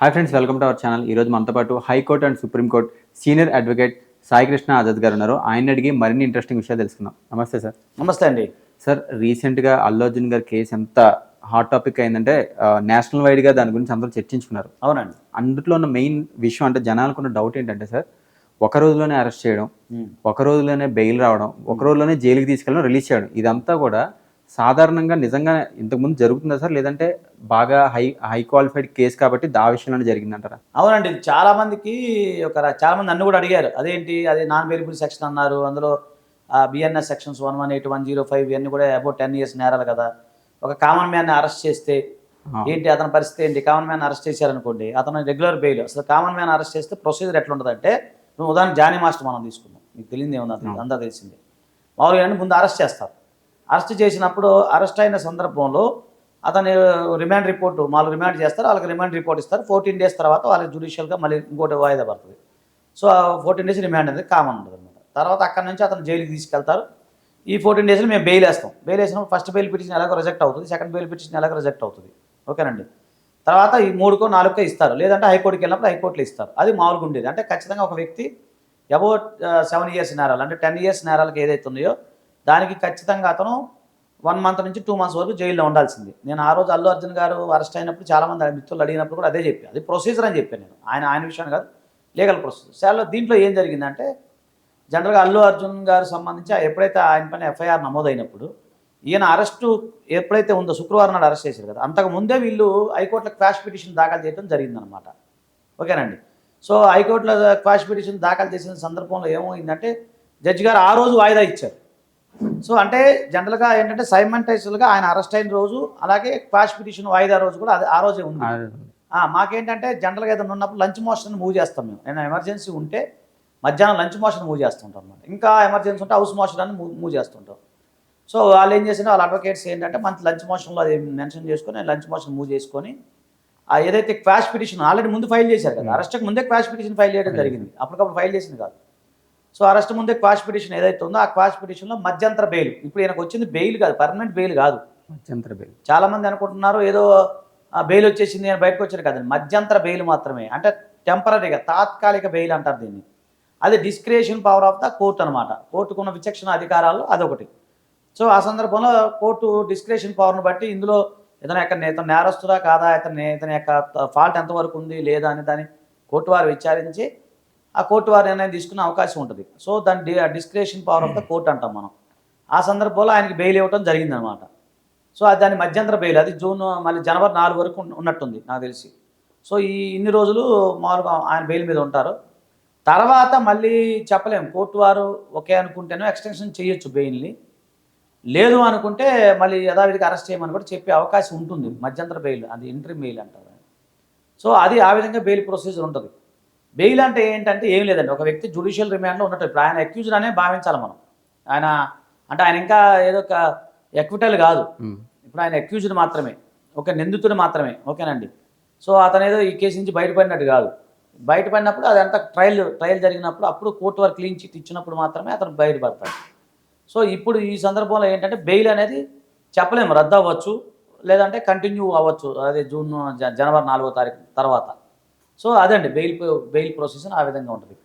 Hi friends, welcome to our channel. ఈరోజు మనతో పాటు high court and supreme court senior advocate Sai Krishna Azad గారు ఉన్నారు. ఆయన అడిగి మరిన్ని ఇంట్రెస్టింగ్ విషయాలు తెలుసుకుందాం. నమస్తే సార్. నమస్తే అండి. సార్, రీసెంట్గా అల్లు అర్జున్ గారి కేసు ఎంత హాట్ టాపిక్ అయిందంటే నేషనల్ వైడ్గా దాని గురించి అందరూ చర్చించుకున్నారు. అవునండి. అందులో ఉన్న మెయిన్ విషయం అంటే జనాలకు ఉన్న డౌట్ ఏంటంటే సార్, ఒక రోజులోనే అరెస్ట్ చేయడం, ఒక రోజులోనే బెయిల్ రావడం, ఒక రోజులోనే జైలుకి తీసుకెళ్ళడం, రిలీజ్ చేయడం, ఇదంతా కూడా సాధారణంగా నిజంగా ఇంతకుముందు జరుగుతుందా సార్, లేదంటే బాగా హై క్వాలిఫైడ్ కేసు కాబట్టి ఆ విషయంలోనే జరిగిందంటారా? అవునండి. చాలా మందికి చాలా మంది నన్ను కూడా అడిగారు. అదేంటి అది నాన్ వెరిబుల్ సెక్షన్ అన్నారు. అందులో బిఎన్ఎస్ సెక్షన్స్ 118, 105 ఇవన్నీ కూడా అబౌట్ 10 years నేరాలు కదా. ఒక కామన్ మ్యాన్ని అరెస్ట్ చేస్తే ఏంటి అతని పరిస్థితి ఏంటి? కామన్ మ్యాన్ అరెస్ట్ చేశారనుకోండి, అతను రెగ్యులర్ బెయిల్. అసలు కామన్ మ్యాన్ అరెస్ట్ చేస్తే ప్రొసీజర్ ఎట్లుంటుందంటే, నువ్వు ఉదాహరణ జానీ మాస్టర్ మనం తీసుకుందాం. మీకు తెలియదు ఏమన్నా, అంతా తెలిసిందే. మామూలుగా ముందు అరెస్ట్ చేస్తారు. అరెస్ట్ చేసినప్పుడు అరెస్ట్ అయిన సందర్భంలో అతను రిమాండ్ రిపోర్టు వాళ్ళు రిమాండ్ చేస్తారు, వాళ్ళకి రిమాండ్ రిపోర్ట్ ఇస్తారు. 14 days తర్వాత వాళ్ళకి జ్యుడిషియల్గా మళ్ళీ ఇంకోటి వాయిదా పడుతుంది. సో 14 days రిమాండ్ అనేది కామన్ ఉంటుంది అనమాట. తర్వాత అక్కడి నుంచి అతను జైలుకి తీసుకెళ్తారు. ఈ 14 daysలో మేము బెయిల్ వేస్తాం. బెయిల్ వేసినప్పుడు ఫస్ట్ బెయిల్ పిటిషన్ ఎలాగో రిజెక్ట్ అవుతుంది, సెకండ్ బెయిల్ పిటిషన్ ఎలాగో రిజెక్ట్ అవుతుంది. ఓకేనండి. తర్వాత ఈ 3కో 4కో ఇస్తారు, లేదంటే హైకోర్టుకి వెళ్ళినప్పుడు హైకోర్టులో ఇస్తారు. అది మామూలుగా ఉండేది. అంటే ఖచ్చితంగా ఒక వ్యక్తి అబౌట్ 7 years నేరాలు అంటే 10 years నేరాలకు ఏదైతే ఉన్నాయో దానికి ఖచ్చితంగా అతను 1 month నుంచి 2 months వరకు జైల్లో ఉండాల్సింది. నేను ఆ రోజు అల్లు అర్జున్ గారు అరెస్ట్ అయినప్పుడు చాలామంది మిత్రులు అడిగినప్పుడు కూడా అదే చెప్పాను. అది ప్రొసీజర్ అని చెప్పాను నేను. ఆయన విషయాన్ని కాదు, లీగల్ ప్రొసీజర్. చాలా దీంట్లో ఏం జరిగిందంటే, జనరల్గా అల్లు అర్జున్ గారు సంబంధించి ఎప్పుడైతే ఆయన పైన ఎఫ్ఐఆర్ నమోదైనప్పుడు ఈయన అరెస్టు ఎప్పుడైతే ఉందో శుక్రవారం నాడు అరెస్ట్ చేశారు కదా, అంతకు ముందే వీళ్ళు హైకోర్టులో క్వాష్ పిటిషన్ దాఖలు చేయడం జరిగిందనమాట. ఓకేనండి. సో హైకోర్టులో క్వాష్ పిటిషన్ దాఖలు చేసిన సందర్భంలో ఏమైందంటే, జడ్జి గారు ఆ రోజు వాయిదా ఇచ్చారు. సో అంటే జనరల్గా ఏంటంటే సైమల్టేనియస్గా ఆయన అరెస్ట్ అయిన రోజు, అలాగే క్వాష్ పిటిషన్ వాయిదా రోజు కూడా అది ఆ రోజే ఉంది. మాకేంటంటే జనరల్గా ఏదైనా ఉన్నప్పుడు లంచ్ మోషన్ మూవ్ చేస్తాం మేము. నేను ఎమర్జెన్సీ ఉంటే మధ్యాహ్నం లంచ్ మోషన్ మూవ్ చేస్తుంటాం అనమాట. ఇంకా ఎమర్జెన్సీ ఉంటే హౌస్ మోషన్ అని మూవ్ చేస్తుంటాం. సో వాళ్ళు ఏం చేసినా వాళ్ళ అడ్వకేట్స్ ఏంటంటే మంచి లంచ్ మోషన్లో అది మెన్షన్ చేసుకొని లంచ్ మోషన్ మూవ్ చేసుకొని ఏదైతే క్వాష్ పిటిషన్ ఆల్రెడీ ముందు ఫైల్ చేశారు కదా, అరెస్ట్కి ముందే క్వాష్ పిటిషన్ ఫైల్ చేయడం జరిగింది. అప్పటికప్పుడు ఫైల్ చేసింది కాదు. సో అరెస్ట్ ముందే క్వాష్ పిటిషన్ ఏదైతే ఉందో ఆ క్వాష్ పిటిషన్లో మధ్యంతర బెయిల్, ఇప్పుడు ఈయనకు వచ్చింది బెయిల్ కాదు, పర్మనెంట్ బెయిల్ కాదు, మధ్యంతర బెయిల్. చాలామంది అనుకుంటున్నారు ఏదో బెయిల్ వచ్చేసింది నేను బయటకు వచ్చాను కదండి. మధ్యంతర బెయిల్ మాత్రమే, అంటే టెంపరీగా తాత్కాలిక బెయిల్ అంటారు దీన్ని. అది discretion power of the court అనమాట. కోర్టుకున్న విచక్షణ అధికారాలు అదొకటి. సో ఆ సందర్భంలో కోర్టు డిస్క్రిషన్ పవర్ను బట్టి ఇందులో ఇతను నేరస్తుడా కాదా, ఇతని యొక్క ఫాల్ట్ ఎంతవరకు ఉంది లేదా అని దాన్ని కోర్టు వారు విచారించి ఆ కోర్టు వారు నిర్ణయం తీసుకునే అవకాశం ఉంటుంది. సో దాన్ని discretion power of the court అంటాం మనం. ఆ సందర్భంలో ఆయనకి బెయిల్ ఇవ్వడం జరిగిందనమాట. సో దాని మధ్యంతర బెయిల్, అది మళ్ళీ జనవరి 4 వరకు ఉన్నట్టుంది నాకు తెలిసి. సో ఇన్ని రోజులు మామూలుగా ఆయన బెయిల్ మీద ఉంటారు. తర్వాత మళ్ళీ చెప్పలేము, కోర్టు వారు ఓకే అనుకుంటేనే ఎక్స్టెన్షన్ చేయొచ్చు బెయిల్ని, లేదు అనుకుంటే మళ్ళీ యథావిధిగా అరెస్ట్ చేయమని కూడా చెప్పే అవకాశం ఉంటుంది. మధ్యంతర బెయిల్, అది ఇంటరిమ్ బెయిల్ అంటారు. సో అది ఆ విధంగా బెయిల్ ప్రొసీజర్ ఉంటుంది. బెయిల్ అంటే ఏంటంటే ఏం లేదండి, ఒక వ్యక్తి జ్యుడిషియల్ రిమాండ్లో ఉన్నట్టు. ఇప్పుడు ఆయన అక్యూజ్డ్ అనే భావించాలి మనం. ఆయన అంటే ఆయన ఇంకా ఏదో ఒక ఎక్విటల్ కాదు, ఇప్పుడు ఆయన అక్యూజ్డ్ మాత్రమే, ఒక నిందితుడు మాత్రమే. ఓకేనండి. సో అతను ఏదో ఈ కేసు నుంచి బయటపడినట్టు కాదు. బయటపడినప్పుడు అదంతా ట్రయల్ జరిగినప్పుడు అప్పుడు కోర్టు వారు క్లీన్ చిట్ ఇచ్చినప్పుడు మాత్రమే అతను బయటపడతాడు. సో ఇప్పుడు ఈ సందర్భంలో ఏంటంటే బెయిల్ అనేది చెప్పలేము, రద్దు అవ్వచ్చు లేదంటే కంటిన్యూ అవ్వచ్చు. అదే జనవరి 4వ తారీఖు తర్వాత. సో అదండి బెయిల్ ప్రొసీజర్ ఆ విధంగా ఉంటుంది.